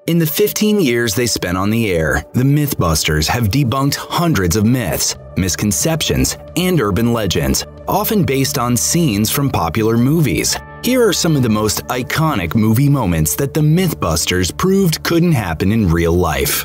In the 15 years they spent on the air, the MythBusters have debunked hundreds of myths, misconceptions, and urban legends, often based on scenes from popular movies. Here are some of the most iconic movie moments that the MythBusters proved couldn't happen in real life.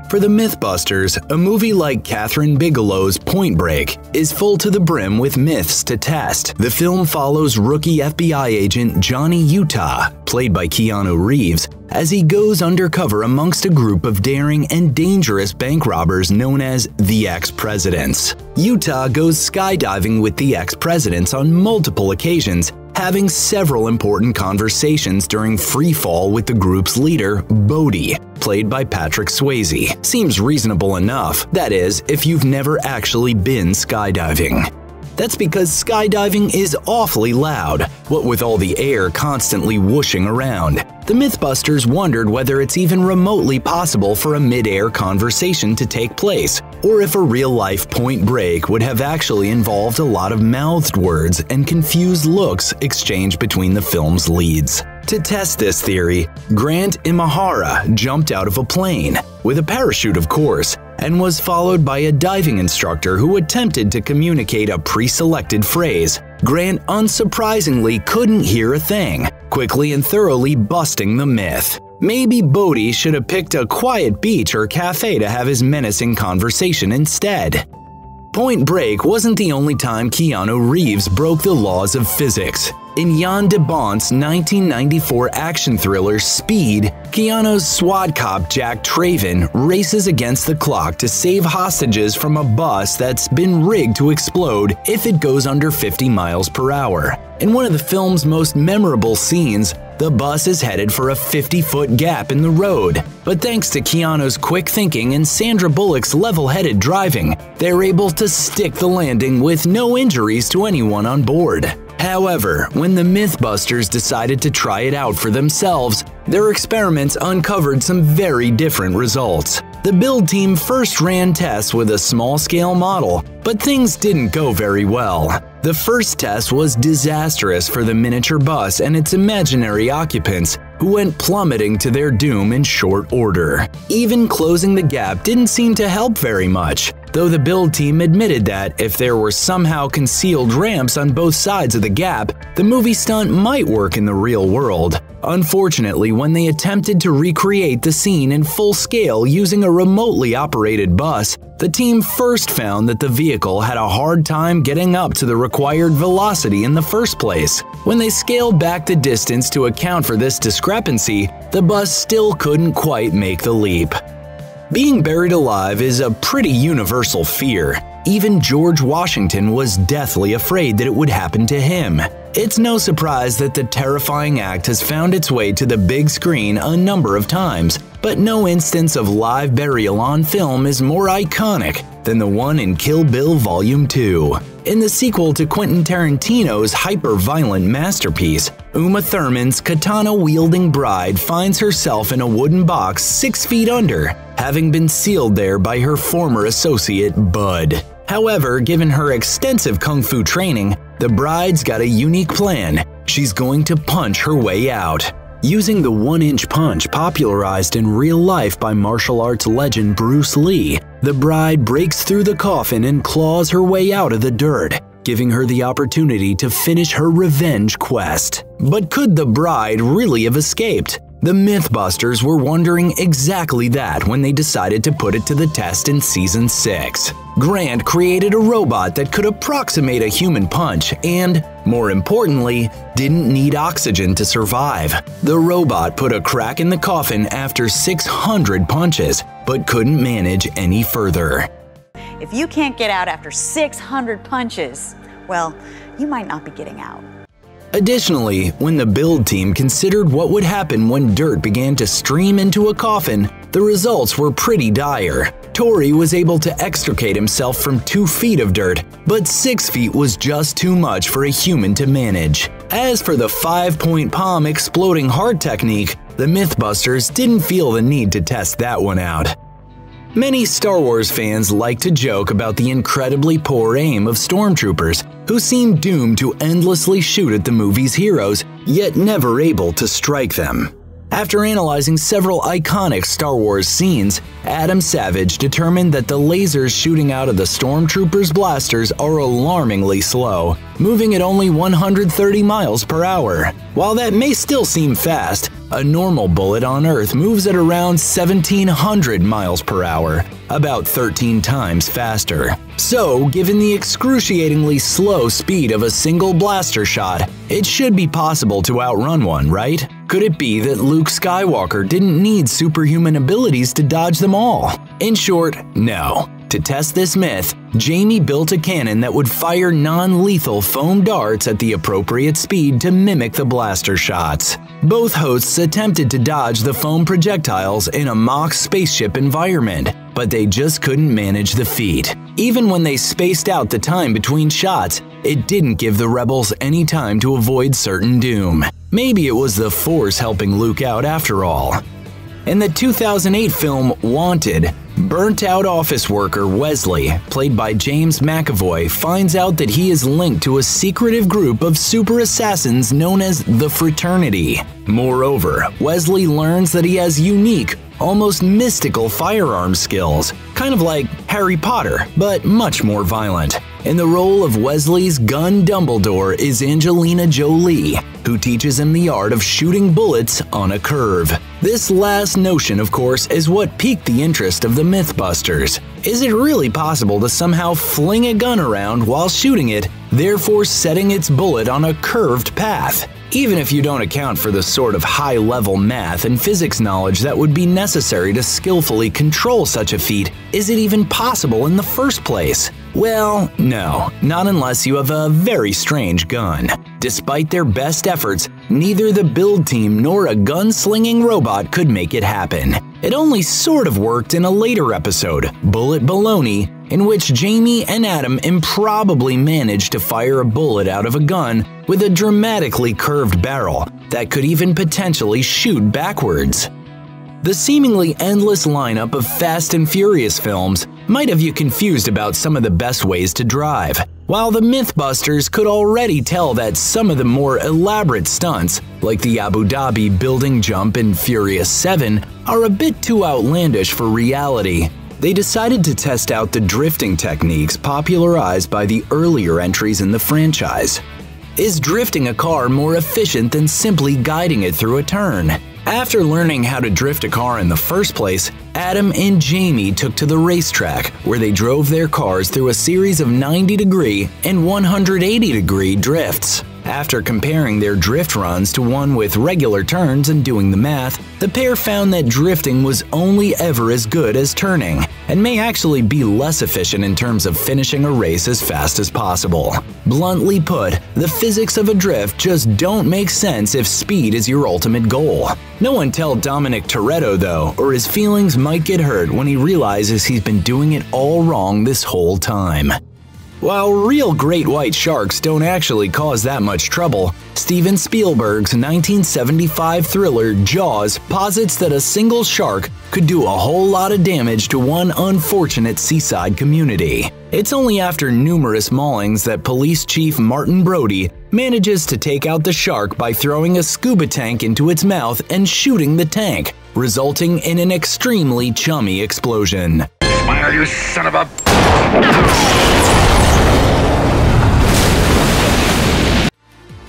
For the MythBusters, a movie like Kathryn Bigelow's Point Break is full to the brim with myths to test. The film follows rookie FBI agent Johnny Utah, played by Keanu Reeves, as he goes undercover amongst a group of daring and dangerous bank robbers known as the ex-presidents. Utah goes skydiving with the ex-presidents on multiple occasions, having several important conversations during free fall with the group's leader, Bodhi, played by Patrick Swayze. Seems reasonable enough, that is, if you've never actually been skydiving. That's because skydiving is awfully loud, what with all the air constantly whooshing around. The MythBusters wondered whether it's even remotely possible for a mid-air conversation to take place, or if a real-life point break would have actually involved a lot of mouthed words and confused looks exchanged between the film's leads. To test this theory, Grant Imahara jumped out of a plane, with a parachute of course, and was followed by a diving instructor who attempted to communicate a pre-selected phrase. Grant unsurprisingly couldn't hear a thing, quickly and thoroughly busting the myth. Maybe Bodhi should have picked a quiet beach or cafe to have his menacing conversation instead. Point Break wasn't the only time Keanu Reeves broke the laws of physics. In Jan de Bont's 1994 action thriller Speed, Keanu's SWAT cop Jack Traven races against the clock to save hostages from a bus that's been rigged to explode if it goes under 50 miles per hour. In one of the film's most memorable scenes, the bus is headed for a 50-foot gap in the road, but thanks to Keanu's quick thinking and Sandra Bullock's level-headed driving, they're able to stick the landing with no injuries to anyone on board. However, when the MythBusters decided to try it out for themselves, their experiments uncovered some very different results. The build team first ran tests with a small-scale model, but things didn't go very well. The first test was disastrous for the miniature bus and its imaginary occupants, who went plummeting to their doom in short order. Even closing the gap didn't seem to help very much, though the build team admitted that if there were somehow concealed ramps on both sides of the gap, the movie stunt might work in the real world. Unfortunately, when they attempted to recreate the scene in full scale using a remotely operated bus, the team first found that the vehicle had a hard time getting up to the required velocity in the first place. When they scaled back the distance to account for this discrepancy, the bus still couldn't quite make the leap. Being buried alive is a pretty universal fear. Even George Washington was deathly afraid that it would happen to him. It's no surprise that the terrifying act has found its way to the big screen a number of times, but no instance of live burial on film is more iconic than the one in Kill Bill Volume 2. In the sequel to Quentin Tarantino's hyper-violent masterpiece, Uma Thurman's katana-wielding bride finds herself in a wooden box 6 feet under, having been sealed there by her former associate, Bud. However, given her extensive kung fu training, the bride's got a unique plan. She's going to punch her way out. Using the one-inch punch popularized in real life by martial arts legend Bruce Lee, the bride breaks through the coffin and claws her way out of the dirt, giving her the opportunity to finish her revenge quest. But could the bride really have escaped? The MythBusters were wondering exactly that when they decided to put it to the test in Season 6. Grant created a robot that could approximate a human punch and, more importantly, didn't need oxygen to survive. The robot put a crack in the coffin after 600 punches, but couldn't manage any further. If you can't get out after 600 punches, well, you might not be getting out. Additionally, when the build team considered what would happen when dirt began to stream into a coffin, the results were pretty dire. Tory was able to extricate himself from 2 feet of dirt, but 6 feet was just too much for a human to manage. As for the 5-point palm exploding heart technique, the MythBusters didn't feel the need to test that one out. Many Star Wars fans like to joke about the incredibly poor aim of Stormtroopers, who seem doomed to endlessly shoot at the movie's heroes, yet never able to strike them. After analyzing several iconic Star Wars scenes, Adam Savage determined that the lasers shooting out of the Stormtroopers' blasters are alarmingly slow, moving at only 130 miles per hour. While that may still seem fast, a normal bullet on Earth moves at around 1,700 miles per hour, about 13 times faster. So, given the excruciatingly slow speed of a single blaster shot, it should be possible to outrun one, right? Could it be that Luke Skywalker didn't need superhuman abilities to dodge them all? In short, no. To test this myth, Jamie built a cannon that would fire non-lethal foam darts at the appropriate speed to mimic the blaster shots. Both hosts attempted to dodge the foam projectiles in a mock spaceship environment, but they just couldn't manage the feat. Even when they spaced out the time between shots, it didn't give the rebels any time to avoid certain doom. Maybe it was the Force helping Luke out after all. In the 2008 film Wanted, burnt-out office worker Wesley, played by James McAvoy, finds out that he is linked to a secretive group of super assassins known as the Fraternity. Moreover, Wesley learns that he has unique, almost mystical firearm skills, kind of like Harry Potter, but much more violent. In the role of Wesley's gun Dumbledore is Angelina Jolie, who teaches him the art of shooting bullets on a curve. This last notion, of course, is what piqued the interest of the MythBusters. Is it really possible to somehow fling a gun around while shooting it, therefore setting its bullet on a curved path? Even if you don't account for the sort of high-level math and physics knowledge that would be necessary to skillfully control such a feat, is it even possible in the first place? Well, no, not unless you have a very strange gun. Despite their best efforts, neither the build team nor a gun-slinging robot could make it happen. It only sort of worked in a later episode, Bullet Baloney, in which Jamie and Adam improbably managed to fire a bullet out of a gun with a dramatically curved barrel that could even potentially shoot backwards. The seemingly endless lineup of Fast and Furious films might have you confused about some of the best ways to drive, while the MythBusters could already tell that some of the more elaborate stunts, like the Abu Dhabi building jump in Furious 7, are a bit too outlandish for reality. They decided to test out the drifting techniques popularized by the earlier entries in the franchise. Is drifting a car more efficient than simply guiding it through a turn? After learning how to drift a car in the first place, Adam and Jamie took to the racetrack, where they drove their cars through a series of 90-degree and 180-degree drifts. After comparing their drift runs to one with regular turns and doing the math, the pair found that drifting was only ever as good as turning, and may actually be less efficient in terms of finishing a race as fast as possible. Bluntly put, the physics of a drift just don't make sense if speed is your ultimate goal. No one tell Dominic Toretto though, or his feelings might get hurt when he realizes he's been doing it all wrong this whole time. While real great white sharks don't actually cause that much trouble, Steven Spielberg's 1975 thriller Jaws posits that a single shark could do a whole lot of damage to one unfortunate seaside community. It's only after numerous maulings that Police Chief Martin Brody manages to take out the shark by throwing a scuba tank into its mouth and shooting the tank, resulting in an extremely chummy explosion. Smile, you son of a...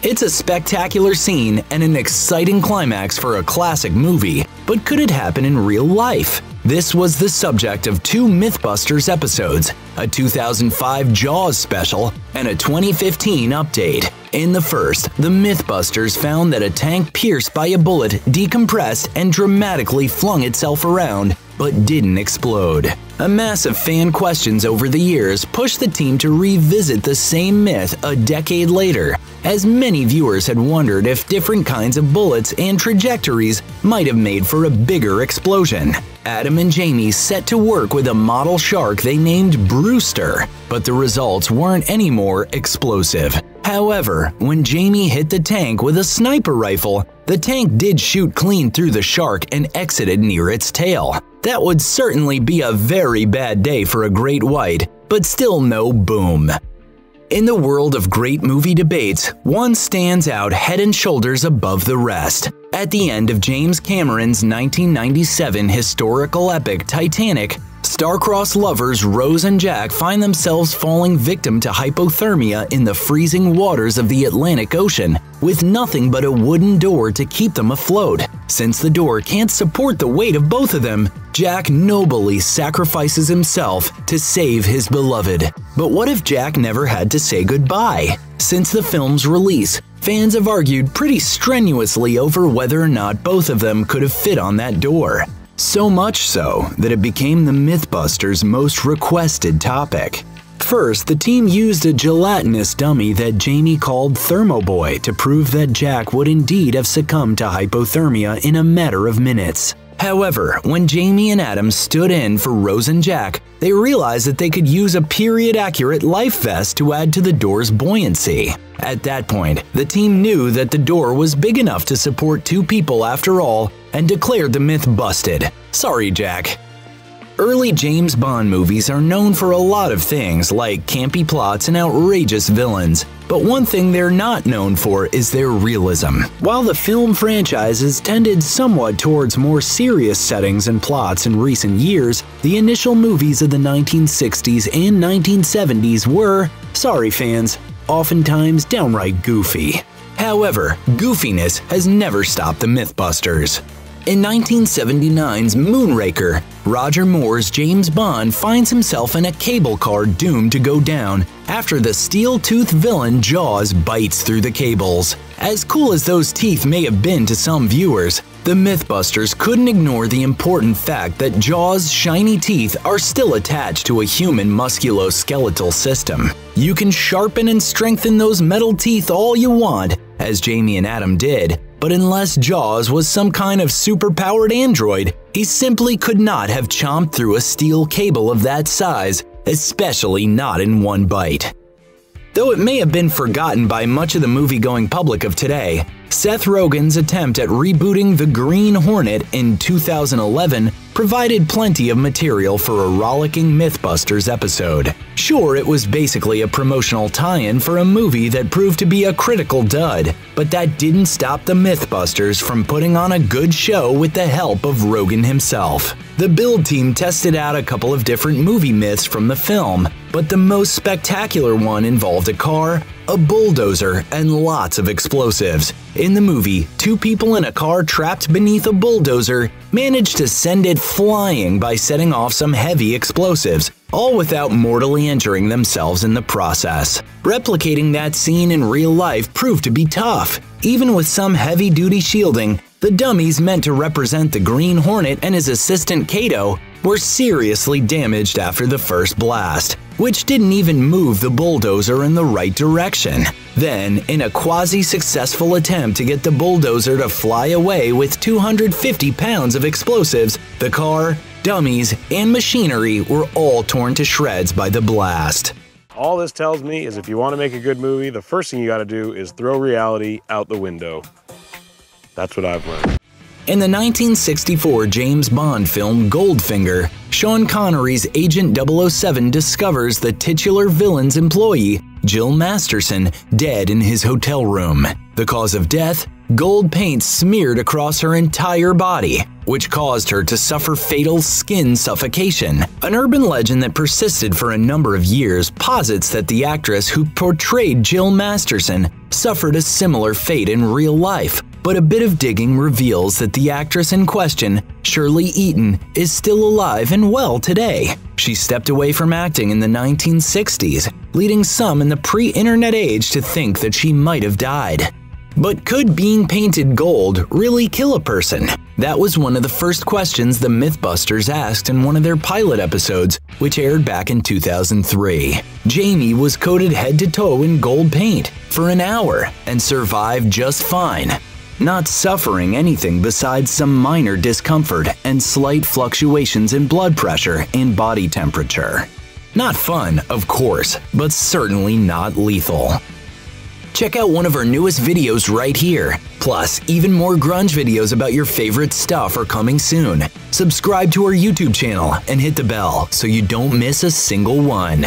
It's a spectacular scene and an exciting climax for a classic movie, but could it happen in real life? This was the subject of two MythBusters episodes, a 2005 Jaws special and a 2015 update. In the first, the MythBusters found that a tank pierced by a bullet decompressed and dramatically flung itself around, but didn't explode. A mass of fan questions over the years pushed the team to revisit the same myth a decade later, as many viewers had wondered if different kinds of bullets and trajectories might have made for a bigger explosion. Adam and Jamie set to work with a model shark they named Brewster, but the results weren't any more explosive. However, when Jamie hit the tank with a sniper rifle, the tank did shoot clean through the shark and exited near its tail. That would certainly be a very bad day for a great white, but still no boom. In the world of great movie debates, one stands out head and shoulders above the rest. At the end of James Cameron's 1997 historical epic Titanic, star-crossed lovers Rose and Jack find themselves falling victim to hypothermia in the freezing waters of the Atlantic Ocean, with nothing but a wooden door to keep them afloat. Since the door can't support the weight of both of them, Jack nobly sacrifices himself to save his beloved. But what if Jack never had to say goodbye? Since the film's release, fans have argued pretty strenuously over whether or not both of them could have fit on that door. So much so that it became the MythBusters' most requested topic. First, the team used a gelatinous dummy that Jamie called Thermo Boy to prove that Jack would indeed have succumbed to hypothermia in a matter of minutes. However, when Jamie and Adam stood in for Rose and Jack, they realized that they could use a period-accurate life vest to add to the door's buoyancy. At that point, the team knew that the door was big enough to support 2 people after all, and declared the myth busted. Sorry, Jack. Early James Bond movies are known for a lot of things like campy plots and outrageous villains, but one thing they're not known for is their realism. While the film franchises tended somewhat towards more serious settings and plots in recent years, the initial movies of the 1960s and 1970s were, sorry fans, oftentimes downright goofy. However, goofiness has never stopped the MythBusters. In 1979's Moonraker, Roger Moore's James Bond finds himself in a cable car doomed to go down after the steel-toothed villain Jaws bites through the cables. As cool as those teeth may have been to some viewers, the MythBusters couldn't ignore the important fact that Jaws' shiny teeth are still attached to a human musculoskeletal system. You can sharpen and strengthen those metal teeth all you want, as Jamie and Adam did, but unless Jaws was some kind of super-powered android, he simply could not have chomped through a steel cable of that size, especially not in one bite. Though it may have been forgotten by much of the movie-going public of today, Seth Rogen's attempt at rebooting the Green Hornet in 2011 provided plenty of material for a rollicking MythBusters episode. Sure, it was basically a promotional tie-in for a movie that proved to be a critical dud, but that didn't stop the MythBusters from putting on a good show with the help of Rogen himself. The build team tested out a couple of different movie myths from the film, but the most spectacular one involved a car, a bulldozer, and lots of explosives. In the movie, 2 people in a car trapped beneath a bulldozer managed to send it flying by setting off some heavy explosives, all without mortally injuring themselves in the process. Replicating that scene in real life proved to be tough. Even with some heavy-duty shielding, the dummies meant to represent the Green Hornet and his assistant Kato were seriously damaged after the first blast, which didn't even move the bulldozer in the right direction. Then, in a quasi-successful attempt to get the bulldozer to fly away with 250 pounds of explosives, the car, dummies, and machinery were all torn to shreds by the blast. All this tells me is if you want to make a good movie, the first thing you gotta do is throw reality out the window. That's what I've learned. In the 1964 James Bond film Goldfinger, Sean Connery's Agent 007 discovers the titular villain's employee, Jill Masterson, dead in his hotel room. The cause of death? Gold paint smeared across her entire body, which caused her to suffer fatal skin suffocation. An urban legend that persisted for a number of years posits that the actress who portrayed Jill Masterson suffered a similar fate in real life, but a bit of digging reveals that the actress in question, Shirley Eaton, is still alive and well today. She stepped away from acting in the 1960s, leading some in the pre-internet age to think that she might have died. But could being painted gold really kill a person? That was one of the first questions the MythBusters asked in one of their pilot episodes, which aired back in 2003. Jamie was coated head to toe in gold paint for an hour and survived just fine, not suffering anything besides some minor discomfort and slight fluctuations in blood pressure and body temperature. Not fun, of course, but certainly not lethal. Check out one of our newest videos right here. Plus, even more grunge videos about your favorite stuff are coming soon. Subscribe to our YouTube channel and hit the bell so you don't miss a single one.